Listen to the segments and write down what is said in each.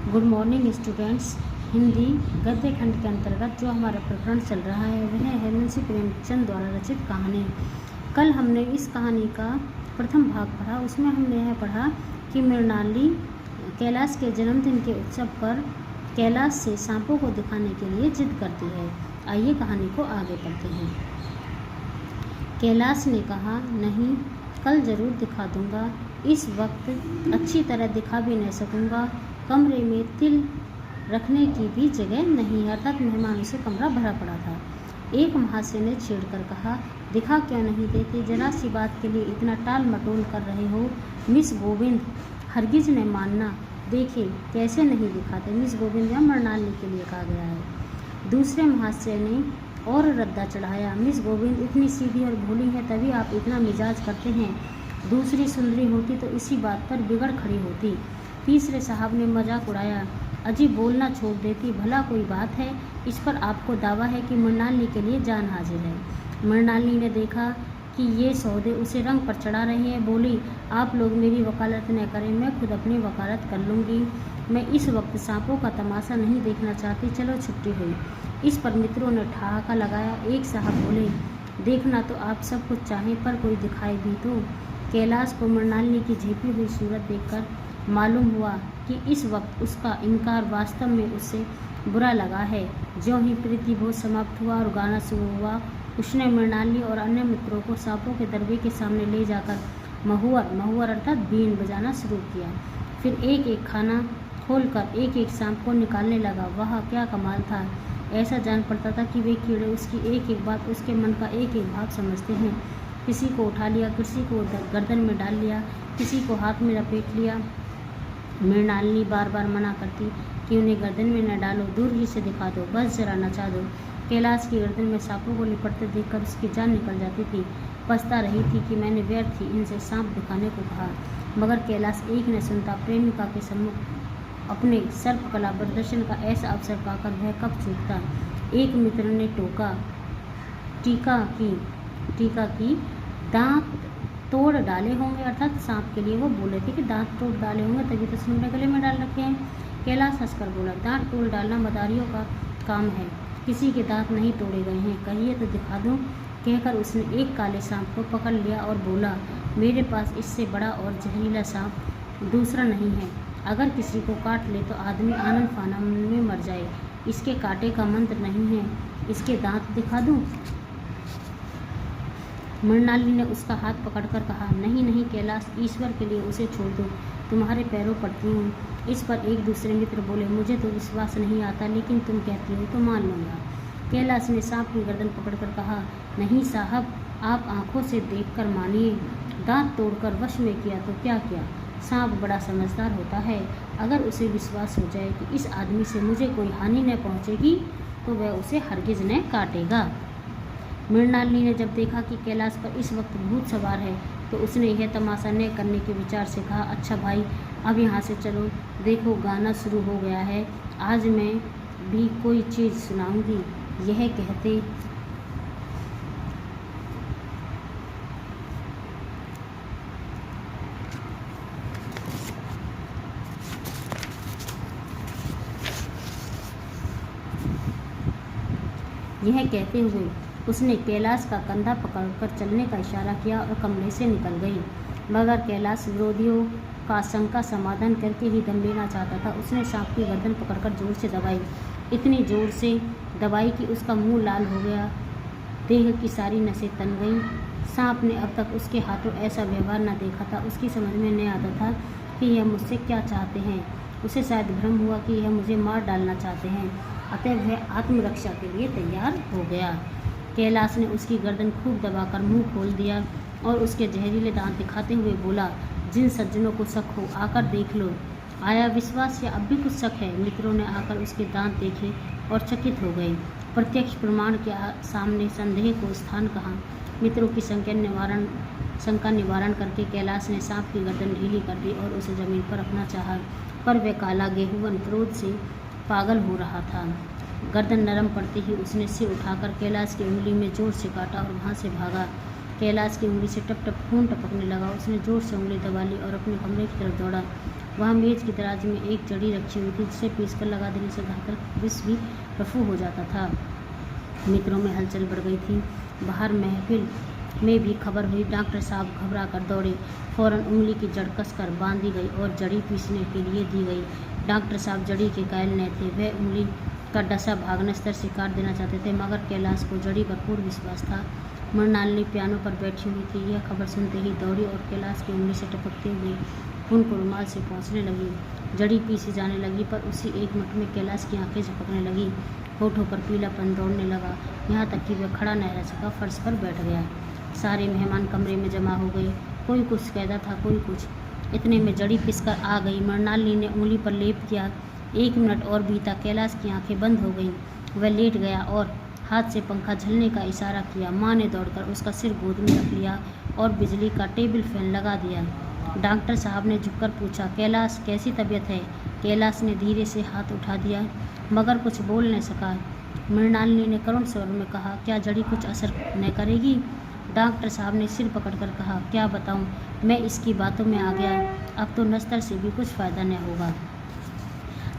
Good morning students. Hindi गद्य खंड के अंतर्गत जो हमारा प्रकरण चल रहा है वह है मुंशी प्रेमचंद द्वारा रचित कहानी। कल हमने इस कहानी का प्रथम भाग पढ़ा। उसमें हमने यह पढ़ा कि मृणाली कैलाश के जन्मदिन के उत्सव पर कैलाश से सांपों को दिखाने के लिए जिद करती है। आइए कहानी को आगे पढ़ते हैं। कैलाश ने कहा, नहीं, कल ज़रूर दिखा दूंगा। इस वक्त अच्छी तरह दिखा भी नहीं सकूंगा। कमरे में तिल रखने की भी जगह नहीं, अर्थात मेहमानों से कमरा भरा पड़ा था। एक महाशय ने छेड़कर कहा, दिखा क्यों नहीं देते? जरा सी बात के लिए इतना टाल मटोल कर रहे हो। मिस गोविंद हरगिज ने मानना। देखिए कैसे नहीं दिखाते। मिस गोविंद या मृणाली के लिए कहा गया है। दूसरे महाशय ने और रद्दा चढ़ाया, मिस गोविंद इतनी सीधी और भोली है, तभी आप इतना मिजाज करते हैं। दूसरी सुंदरी होती तो इसी बात पर बिगड़ खड़ी होती। तीसरे साहब ने मजाक उड़ाया, अजी बोलना छोड़ देती, भला कोई बात है? इस पर आपको दावा है कि मृणाली के लिए जान हाजिर है। मृणाली ने देखा कि ये सौदे उसे रंग पर चढ़ा रहे हैं, बोली, आप लोग मेरी वकालत न करें, मैं खुद अपनी वकालत कर लूँगी। मैं इस वक्त सांपों का तमाशा नहीं देखना चाहती, चलो छुट्टी हुई। इस पर मित्रों ने ठहाका लगाया। एक साहब बोले, देखना तो आप सब कुछ चाहें, पर कोई दिखाई भी तो। कैलाश को मृणाली की झेपी हुई सूरत देखकर मालूम हुआ कि इस वक्त उसका इनकार वास्तव में उससे बुरा लगा है। ज्यों ही प्रीति भोज समाप्त हुआ और गाना शुरू हुआ, उसने मृणाली और अन्य मित्रों को सांपों के दरबे के सामने ले जाकर महुअर अर्थात बीन बजाना शुरू किया। फिर एक एक खाना खोलकर एक एक सांप को निकालने लगा। वह क्या कमाल था। ऐसा जान पड़ता था कि वे कीड़े उसकी एक एक बात, उसके मन का एक एक भाव समझते हैं। किसी को उठा लिया, किसी को गर्दन में डाल लिया, किसी को हाथ में लपेट लिया। मृणालिनी बार बार मना करती कि उन्हें गर्दन में न डालो, दूर ही से दिखा दो, बस जरा नचा दो। कैलाश की गर्दन में सांपों को लिपटते देखकर उसकी जान निकल जाती थी। पछता रही थी कि मैंने व्यर्थ ही इनसे सांप दिखाने को कहा। मगर कैलाश एक न सुनता। प्रेमिका के सम्मुख अपने सर्प कला प्रदर्शन का ऐसा अवसर पाकर वह कब चूकता। एक मित्र ने टीका की दांत तोड़ डाले होंगे, अर्थात सांप के लिए वो बोले थे कि दांत तोड़ डाले होंगे, तभी तो उसने गले में डाल रखे हैं। कैलाश हंसकर बोला, दांत तोड़ डालना मदारियों का काम है, किसी के दांत नहीं तोड़े गए हैं, कहिए तो दिखा दूं। कहकर उसने एक काले सांप को पकड़ लिया और बोला, मेरे पास इससे बड़ा और जहरीला सांप दूसरा नहीं है। अगर किसी को काट ले तो आदमी आनन फानन में मर जाए। इसके कांटे का मंत्र नहीं है, इसके दांत दिखा दूं? मृणाली ने उसका हाथ पकड़कर कहा, नहीं नहीं कैलाश, ईश्वर के लिए उसे छोड़ दो, तुम्हारे पैरों पड़ती हूँ। इस पर एक दूसरे मित्र बोले, मुझे तो विश्वास नहीं आता, लेकिन तुम कहती हो तो मान लूँगा। कैलाश ने सांप की गर्दन पकड़कर कहा, नहीं साहब, आप आंखों से देखकर मानिए। दांत तोड़कर वश में किया तो क्या किया। सांप बड़ा समझदार होता है। अगर उसे विश्वास हो जाए कि इस आदमी से मुझे कोई हानि न पहुँचेगी तो वह उसे हरगिज न काटेगा। मृणालिनी ने जब देखा कि कैलाश पर इस वक्त भूत सवार है तो उसने यह तमाशा न करने के विचार से कहा, अच्छा भाई, अब यहाँ से चलो, देखो गाना शुरू हो गया है, आज मैं भी कोई चीज़ सुनाऊंगी। यह कहते हुए उसने कैलाश का कंधा पकड़कर चलने का इशारा किया और कमरे से निकल गई। मगर कैलाश विरोधियों का शंका समाधान करके ही दम लेना चाहता था। उसने सांप की गर्दन पकड़कर जोर से दबाई, इतनी जोर से दबाई कि उसका मुंह लाल हो गया, देह की सारी नसें तन गईं। सांप ने अब तक उसके हाथों ऐसा व्यवहार न देखा था। उसकी समझ में नहीं आता था कि यह मुझसे क्या चाहते हैं। उसे शायद भ्रम हुआ कि यह मुझे मार डालना चाहते हैं, अतः वह आत्मरक्षा के लिए तैयार हो गया। कैलाश ने उसकी गर्दन खूब दबाकर मुंह खोल दिया और उसके जहरीले दांत दिखाते हुए बोला, जिन सज्जनों को शक हो आकर देख लो। आया विश्वास या अब भी कुछ शक है? मित्रों ने आकर उसके दांत देखे और चकित हो गए। प्रत्यक्ष प्रमाण के सामने संदेह को स्थान कहाँ। मित्रों की शंका निवारण करके कैलाश ने सांप की गर्दन ढीली कर दी और उसे जमीन पर रखना चाहा, पर वह काला गेहुवन क्रोध से पागल हो रहा था। गर्दन नरम पड़ते ही उसने सिर उठाकर कैलाश की उंगली में जोर से काटा और वहाँ से भागा। कैलाश की उंगली से टप टप खून टपकने लगा। उसने जोर से उंगली दबा ली और अपने कमरे की तरफ दौड़ा। वहाँ मेज की दराज में एक जड़ी रखी हुई थी जिसे पीसकर लगा देने से घातक विष भी रफू हो जाता था। मित्रों में हलचल बढ़ गई थी। बाहर महफिल में भी खबर हुई। डॉक्टर साहब घबरा कर दौड़े। फौरन उंगली की जड़ कसकर बांधी गई और जड़ी पीसने के लिए दी गई। डॉक्टर साहब जड़ी के कायल न थे। वह उंगली का डसा भाग नस्तर से काट देना चाहते थे, मगर कैलाश को जड़ी पर पूर्ण विश्वास था। मृणालिनी पियानो पर बैठी हुई थी। यह खबर सुनते ही दौड़ी और कैलाश की उंगली से टपकते हुए खून को रुमाल से पोंछने लगी। जड़ी पीसी जाने लगी, पर उसी एक मिनट में कैलाश की आंखें झपकने लगी। होठों पर पीलापन दौड़ने लगा, यहाँ तक कि वह खड़ा न रह सका, फर्श पर बैठ गया। सारे मेहमान कमरे में जमा हो गए। कोई कुछ कहता था, कोई कुछ। इतने में जड़ी पिसकर आ गई। मृणालिनी ने उंगली पर लेप किया। 1 मिनट और बीता। कैलाश की आंखें बंद हो गईं। वह लेट गया और हाथ से पंखा झलने का इशारा किया। माँ ने दौड़कर उसका सिर गोद में रख लिया और बिजली का टेबल फैन लगा दिया। डॉक्टर साहब ने झुककर पूछा, कैलाश कैसी तबीयत है? कैलाश ने धीरे से हाथ उठा दिया, मगर कुछ बोल न सका। मृणालिनी ने करुण स्वर में कहा, क्या जड़ी कुछ असर न करेगी? डॉक्टर साहब ने सिर पकड़कर कहा, क्या बताऊं, मैं इसकी बातों में आ गया। अब तो नस्तर से भी कुछ फायदा न होगा।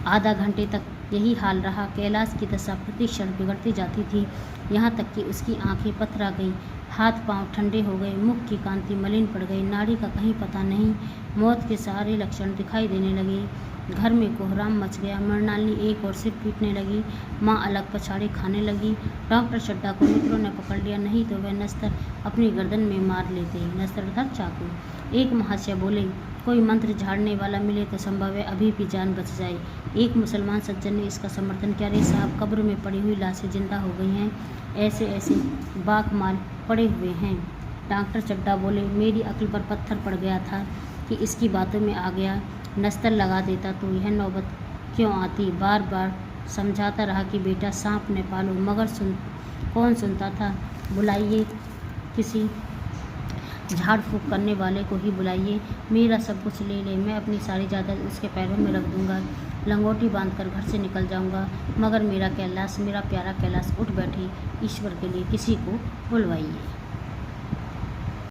आधा घंटे तक यही हाल रहा। कैलाश की दशा प्रति क्षण बिगड़ती जाती थी, यहाँ तक कि उसकी आंखें पथरा गईं, हाथ पांव ठंडे हो गए, मुख की कांति मलिन पड़ गई, नाड़ी का कहीं पता नहीं। मौत के सारे लक्षण दिखाई देने लगे। घर में कोहराम मच गया। मृणालिनी एक और सिर पीटने लगी। माँ अलग पछाड़े खाने लगी। डॉक्टर चड्ढा को मित्रों ने पकड़ लिया, नहीं तो वह नस्तर अपनी गर्दन में मार लेते। नस्तर था चाकू। एक महाशय बोले, कोई मंत्र झाड़ने वाला मिले तो संभव है अभी भी जान बच जाए। एक मुसलमान सज्जन ने इसका समर्थन किया, अरे साहब, कब्र में पड़ी हुई लाशें जिंदा हो गई हैं, ऐसे ऐसे बाकमाल पड़े हुए हैं। डॉक्टर चड्ढा बोले, मेरी अक्ल पर पत्थर पड़ गया था कि इसकी बातों में आ गया। नस्तर लगा देता तो यह नौबत क्यों आती। बार बार समझाता रहा कि बेटा सांप न पालो, मगर कौन सुनता था। बुलाइए, किसी झाड़ फूक करने वाले को ही बुलाइए, मेरा सब कुछ ले ले, मैं अपनी सारी जायदाद उसके पैरों में रख दूंगा, लंगोटी बांधकर घर से निकल जाऊंगा, मगर मेरा कैलाश, मेरा प्यारा कैलाश उठ बैठे, ईश्वर के लिए किसी को बुलवाइए।